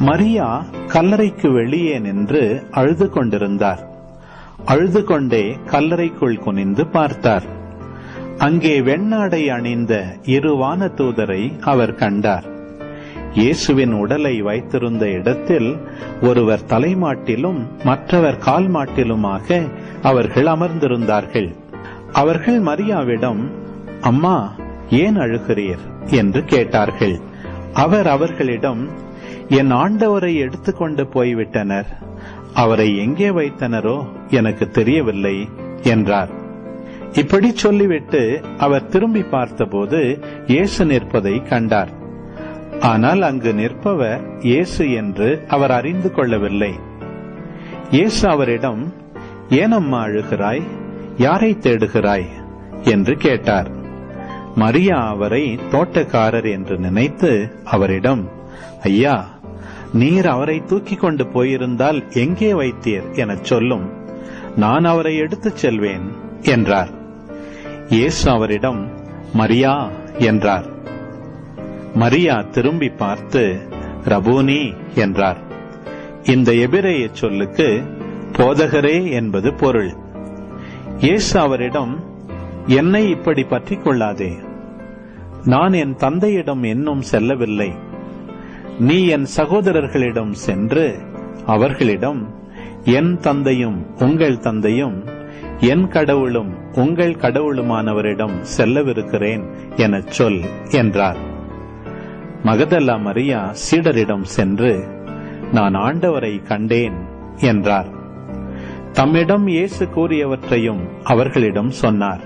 மரியா கல்லறைக்கு வெளியே நின்று அழுது கொண்டிருந்தார். அழுது கொண்டே கல்லறைக்குள் குனிந்து பார்த்தார். அங்கே வெண்ணாடை அணிந்த 2 வானதூதரை அவர் கண்டார். இயேசுவின் உடலை வைத்திருந்த இடத்தில் ஒருவர் தலைமாட்டிலும் மற்றவர் கால் மாட்டிலுமாக அவர்கள் அமர்ந்திருந்தார்கள். அவர்கள் மரியாவிடம், அம்மா, ஏன் அழுகிறீர் என்று கேட்டார்கள். அவர் அவர்களிடம், என் ஆண்டவரை எடுத்துக்கொண்டு போய்விட்டனர். அவரை எங்கே வைத்தனரோ எனக்கு தெரியவில்லை என்றார். இப்படி சொல்லிவிட்டு அவர் திரும்பி பார்த்தபோது இயேசு நிற்பதை கண்டார். ஆனால் அங்கு நிற்பவர் இயேசு என்று அவர் அறிந்து கொள்ளவில்லை. இயேசு அவரிடம், ஏனம்மா அழுகிறாய்? யாரை தேடுகிறாய் என்று கேட்டார். மரியா அவரை தோட்டக்காரர் என்று நினைத்து அவரிடம், ஐயா, நீர் அவரை தூக்கி கொண்டு போயிருந்தால் எங்கே வைத்தீர் எனச் சொல்லும், நான் அவரை எடுத்துச் செல்வேன் என்றார். இயேசு அவரிடம், மரியா என்றார். மரியா திரும்பி பார்த்து ரபூனி என்றார். இந்த எபிரேய சொல்லுக்கு போதகரே என்பது பொருள். இயேசு அவரிடம், என்னை இப்படி பற்றிக் கொள்ளாதே. நான் என் தந்தையிடம் இன்னும் செல்லவில்லை. நீ என் சகோதரர்களிடம் சென்று அவர்களிடம், என் தந்தையும் உங்கள் தந்தையும் என் கடவுளும் உங்கள் கடவுளுமானவரிடம் செல்லவிருக்கிறேன் எனச் சொல் என்றார். மகதலா மரியா சீடரிடம் சென்று, நான் ஆண்டவரை கண்டேன் என்றார். தம்மிடம் இயேசு கூறியவற்றையும் அவர்களிடம் சொன்னார்.